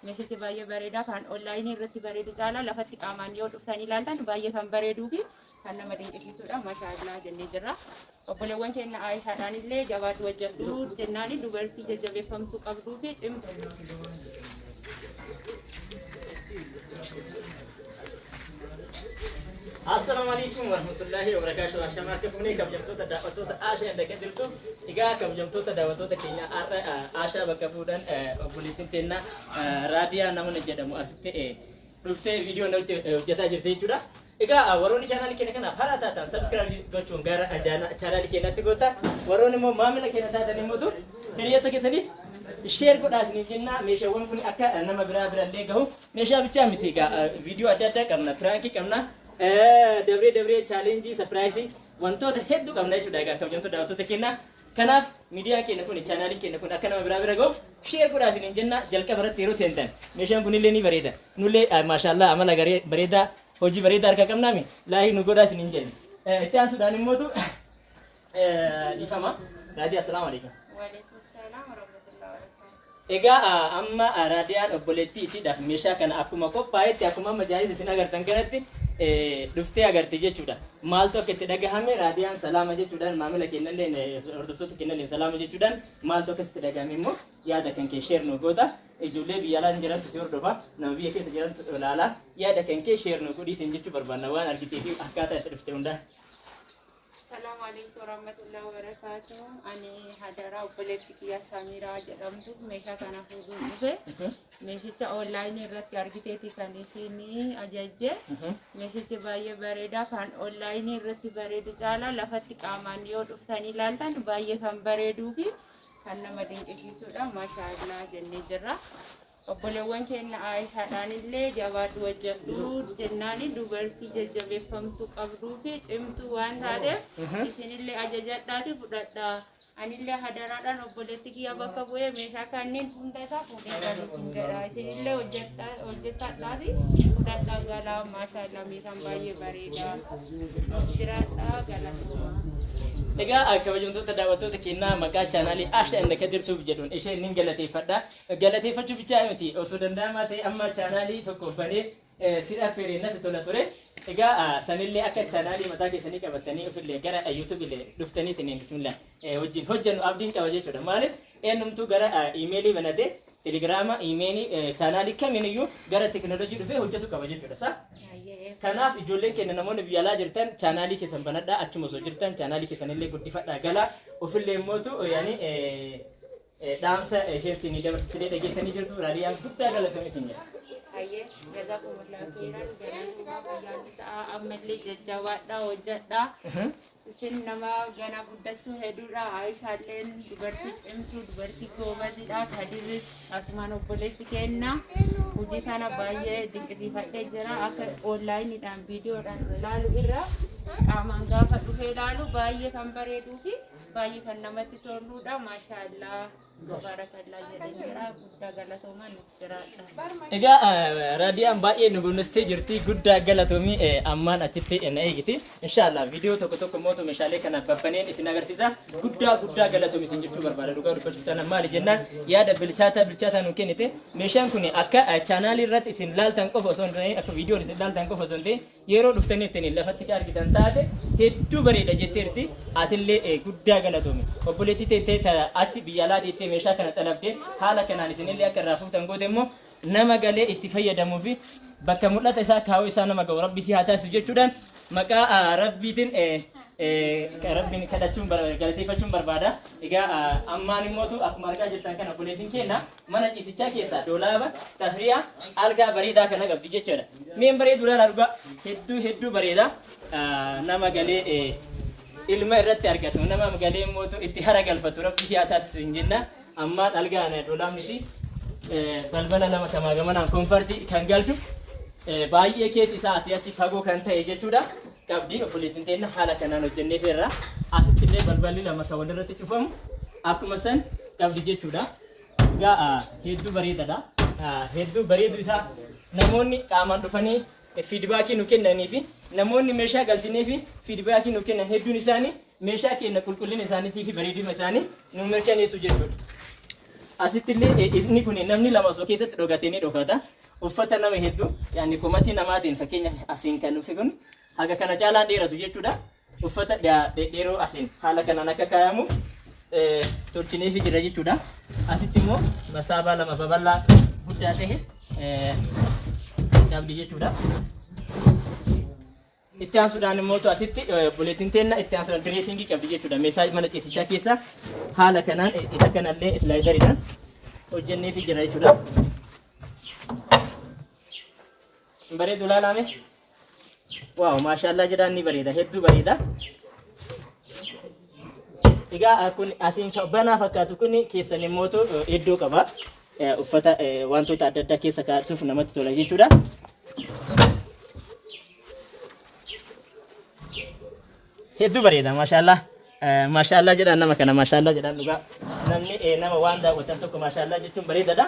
meeshichi baay'ee bareedaa kan onlaayinii irratti bareedu caalaa lafatti qaamaan yoo dhuftanii ilaaltan baay'ee kan bareeduu fi kan nama dinqisiisudha. Mashaallaa jennee jirra. Obboleewwan keenya Aayishaadhaan illee jabaatu wajjadhu jennaani dubartii jajjabeeffamtuu qabduu fi cimtu. Assalamu alaikum warahmatullahi wabarakatuh. Asha markafuni kabjamtoota daawwattoota Asha inda kadirtu egaa kabjamtoota daawwattoota keenya Asha bakka fuudhan obboleettiin teenna raadiyaa namoonni jedhamu asitti dhuftee viidiyoo hojjetaa jirti jechuudha. Egaa warroonni chaanaalii keenya kanaaf haaraa taatan subscribe gochuun gara chaanaalii keenyatti goota. Warroonni immoo maamila keenya taatan immoo hiriyoota keessaniif share godhaa isiniif jenna. Meeshaawwan kun akka nama biraallee gahu meeshaa bichaa miti. Egaa viidiyoo adda addaa qabna, pirankii qabna, dabree challenge surprise wantoota hedduu qabna jechuudha. Egaa kabajamtoota daawwattoota keenya kanaaf miidiyaan keenya kun chaanaalii keenya kun akka nama bira gahuuf share godhaa isiniin jenna. Jalqaba irratti yeroo seentan meeshaan kun illee ni bareeda. Nullee maashaallah amala bareedaa hojii bareedaa harka qabnaami laayik nu godhaa isiniin jenna. Itti aansuudhaan immoo dhiifama raadiyoo assalaamu alaikum. Egaa amma raadiyaan obboleettii isiidhaaf meeshaa kana akkuma qophaa'etti akkuma majaajila isin agartan kanatti dhuftee agarte jechuudha. Maaltu akka itti dhagahame raadiyaan salaama jechuudhaan maamila keenyallee hordoftoota keenyallee salaama jechuudhaan maaltu akka itti dhagahame immoo yaada kan kee share nu goota. Ijoollee biyya alaa jirantu si hordofa, nama biyya keessa jirantu ilaalaa yaada kan kee share nu godhi isin jechuu barbaanna waan argitee fi akkaataa itti dhufte hundaa. Assalamu alaikum warahmatullahi wabarakatuh. Ani hadara obboolettii tenyaaSAMIIRA jedhamtu meeshaa kana fuudhuun dhufe. Meeshicha onlaayinii irratti argiteeti kan isin ajajje. Meeshichi baay'ee bareedaa kan onlaayinii irratti bareedu caalaa lafatti qaamaan yoo dhuftanii ilaaltan baay'ee kan bareeduu fi kan nama dinqisiisudha. Mashaallaa jennee jirra. Obboleewwan keenya Aayishaadhaan illee jabaatu wajjadhu jennaani dubartii jajjabeeffamtuu qabduu fi cimtuu waan taateef isinillee ajajadhaati fudhadhaa. Anillee hadaraadhaan obboleettii kiyya bakka bu'ee meeshaa kanneen hunda isaa fuudhee galuutiin jedha. Isinillee hojjettadhaati fudhadhaa galaa. Maashaallah meeshaan baay'ee bareedaa. Jiraadhaa galatooma. Egaa kabajamtoota daawwattoota keenyaa maqaa chaanaalii Asha inda kadirtuuf jedhuun ishee inni galateeffadha. Galateeffachuu bichaa miti osoo danda'amaa ta'e amma chaanaalii tokko banee sidhaa feereenatti tola ture. Egaa sanillee akka chaanaalii mataa keessanii qabatanii ofillee gara YouTube illee dhuftanii tiniin bismillah wajjin hojjennu abdiin qaba jechuudha. Maaliif eenyumtuu gara iimeelii banatee telegiraama iimeelii chaanaalii kamiiniyyuu gara teekinooloojii dhufee hojjetu qaba jechuudha. Kanaaf ijoolleen keenya namoonni biyya alaa jirtan chaanaalii keessan banadhaa achuma osoo jirtan chaanaalii keessanillee guddifadhaa galaa ofillee immootu yaani dhaamsa isheen isinii dabarsitee dhageettanii jirtu raadiyaan guddaa galatame isin jedha. Ayyee jazakumullahu khairan jedhanii baay'ee ta'a ammallee jajjabaadhaa hojjedhaa. Isin nama gana guddachuu hedduudha. Aayishaalleen dubartii cimtuu dubartii goobaziidha. Kadir asumaan obboleetti kenna. Hojii kana baay'ee dinqisiifadhee jira. Akka onlaayiniidhaan viidiyoodhaan ilaalu irra qaamaan gaafa dhufee ilaalu baay'ee kan bareeduu fi baay'ee kan namatti toludha. Maashaallah barakallaa jedhanii jira. Guddaa galatoomaa nuuf jiraadha. Egaa raadiyaan baay'ee nu boonistee jirti guddaa galatoomii ammaan achitti na eegiti. Inshaallah viidiyoo tokko mootu meeshaalee kana babbaneen isin agarsiisa. Guddaa galatoomii isin jechuu barbaada. Dhugaa dubbachuuf taana maali jennaan yaada bilchaataa nu kennite. Meeshaan kun akka chaanaalii irratti isin laaltan qofa osoo hin ta'in akka viidiyoon isin laaltan qofa osoo hin ta'in yeroo dhuftanii ittiin lafatti argitan taate hedduu bareeda jetteerti. Atillee guddaa galatoomii. Obboleettii teessee achi biyya alaa teessee meeshaa kana xalabdee haala kanaan isinillee akka irraa fuutan goote immoo nama galee itti fayyadamuu fi bakka mul'ata isaa kaawuu isaa nama gahu rabbisii haa taasisu jechuudhaan maqaa rabbiitiin rabbiin kadhachuun galateeffachuun barbaada. Egaa ammaan immootu akkuma argaa jirtan kana obboleettiin keenya mana ciisichaa keessaa doolaaba tasriyaa algaa bareedaa kana qabdi jechuudha. Meen bareedu laala dhugaa hedduu bareeda nama galee ilma irratti argatu nama galee immootu itti hara galfatu rabbisii haa taasisu hin jenna. Ammaan algaan doolaabni si balbala lama tamaa gamanaan koonfartii kan galchu baay'ee keessi isaa asii achi fagoo kan ta'e jechuudha. Qabdii obboleettiin teenya haala kanaan hojjennee feerra asitti illee balballi lama kan walirratti cufamu akkuma san qabdi jechuudha. Egaa hedduu bareedadha. Hedduu bareedu isaa namoonni qaamaan dhufanii feedbackii nu kennanii fi namoonni meeshaa galchinee fi feedbackii nu kennan hedduun isaanii meeshaa keenya qulqullina isaaniitii fi bareedina isaanii nu mirkaneessu jechuudha. asittillee inni kun namni lama osoo keessatti dhogatee ni dhokata. Uffata nama hedduu yaani komatii namaatiin fakkeenya asiin kan dhufe kun haga kana caalaan dheeratu jechuudha. Uffata dheeroo asiin haala kanaan akka kaayamuuf tolchinee fi jira jechuudha. Asitti immoo masaabaa lama babal'aa guddaa ta'e qabdi jechuudha. Itti aansuudhaan immoo asitti buleetiin teenna itti aansuudhaan direesingii qabdi jechuudha. Meeshaa mana ciisichaa keessa haala kanaan isa kanallee islaayidariidhaan hojjennee fi jira jechuudha. Bareedu laalame. Waaw, maashaallah jedhaan ni bareeda, hedduu bareeda. Egaa kun asiin banaa fakkaatu kun keessan immoo iddoo qaba. Uffata wantoota adda addaa keessa kaa'achuuf namatti tola jechuudha. Hedduu bareeda, maashaallah. Maashaallah jedhaan nama kana, maashaallah jedhaan dhugaa. Namni nama waan daawwatan tokko maashaallah jechuun bareedadha.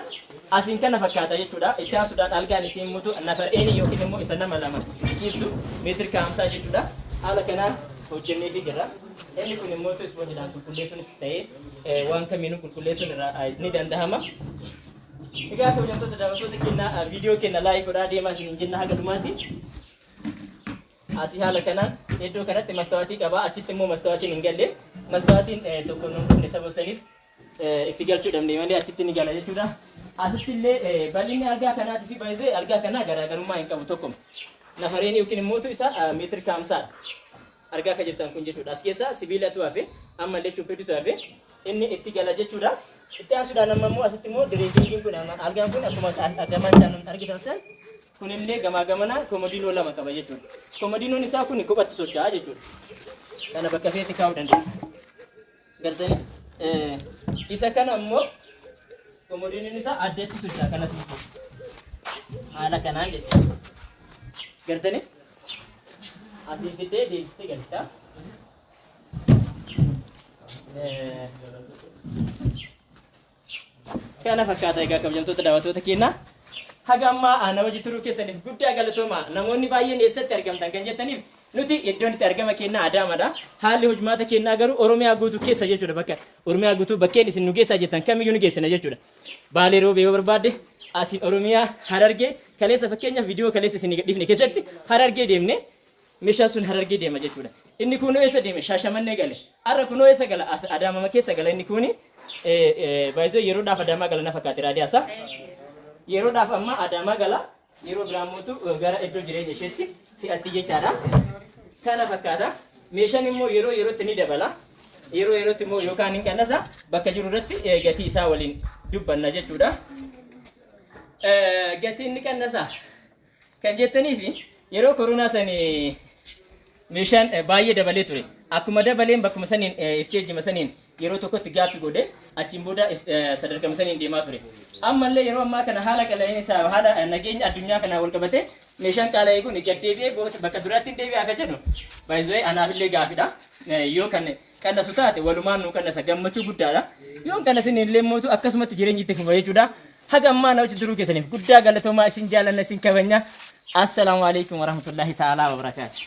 Asiin kana fakkaata jechuudha. Itti aansuudhaan algaan isiin mutu nafar'een yookiin immoo isa nama lama ciibsu meetira 50 jechuudha. Haala kanaan hojjennee fi jirra. Inni kun immoo ispoonjiidhaan qulqulleessuunis ta'ee waan kamiinuu qulqulleessuun ni danda'ama. Egaa kabajamtoota daawwattoota keenya viidiyoo keenya laayik godhaa deemaa isin jenna haga dhumaatti. Asii haala kanaan iddoo kanatti mastawaatii qaba. Achitti immoo mastawaatiin hin galle. Mastawaatiin tokko nuuf sababa saniif itti galchuu dhabne malee achitti ni gala jechuudha. Asittillee bal'inni algaa kanaatii fi baay'ee algaa kanaa garaagarummaa hin qabu tokko. Nafareen yookiin immoo isa meetira 50 argaa kan jirtan kun jechuudha. As keessa sibiilatu hafe ammallee chuppiitu hafe inni itti gala jechuudha. Itti aansuudhaan amma immoo asitti immoo direesingiin kun algaan kun akkuma Adaamaan jaanuun argitan san kunillee gamaa gamana komodiinoo lama qaba jechuudha. Komodiinoon isaa kun kophatti socho'aa jechuudha. Kana bakka feeti kaa'uu dandeessa. Gartanii isa kana immoo komodiinoon isaa addatti socho'aa kanas haala kanaan jechuudha. Gartanii asii fidee deebistee galtaa. Kana fakkaata egaa kabajamtoota daawwattoota keenya. Haga ammaa nama jituruu keessaniif guddaa galatooma. Namoonni baay'een eessatti argamtan kan jettaniif nuti iddoon itti argama keenya Adaamaadha. Haalli hojimaata keenyaa garuu Oromiyaa guutuu keessa jechuudha. Bakka Oromiyaa guutuu bakkeen isin nu geessaa jettan kamiyyuu nu geessina jechuudha. Baalee roobee yoo barbaadde asiin Oromiyaa Harargee kaleessa fakkeenyaaf viidiyoo kaleessa isin dhiifne keessatti Harargee deemne meeshaan sun Harargee deema jechuudha. Inni kunoo eessa deeme Shaashamannee gale. Har'a kunoo eessa gala Adaamama keessa gala inni kuni baay'ee yeroodhaaf Adaamaa gala na fakkaate raadiyaasa. Yeroodhaaf amma Adaamaa gala yeroo biraamuutu gara iddoo jireenya isheetti fe'atti jechaadha. Kana fakkaata. Meeshaan immoo yeroo yerootti ni dabala. Yeroo yerootti immoo yookaan hin qannasa bakka jiru irratti gatii isaa waliin dubbanna jechuudha. Gatiin ni qannasa kan jettaniif yeroo koronaa sanii meeshaan baay'ee dabalee ture. Akkuma dabaleen bakkuma saniin isteejima saniin yeroo tokkotti gaappi godhe achiin booda sadarkama saniin deemaa ture. Ammallee yeroo ammaa kana haala qaala'insaa haala nageenya addunyaa kanaa wal qabate meeshaan qaala'ee kun gad deebi'ee bakka duraatti deebi'ee akka jedhu baay'ee anaafillee gaafidha. Yoo kan qannasu taate walumaan nu qannasa gammachuu guddaadha. Yoo qannasin illee mootu akkasumatti jireenyi itti fufa jechuudha. Haga ammaa nama jiruu keessaniif guddaa galatoomaa isin jaalanna isin kabajna. Assalaamu alaykum warahmatullahi ta'ala wabarakaatuh.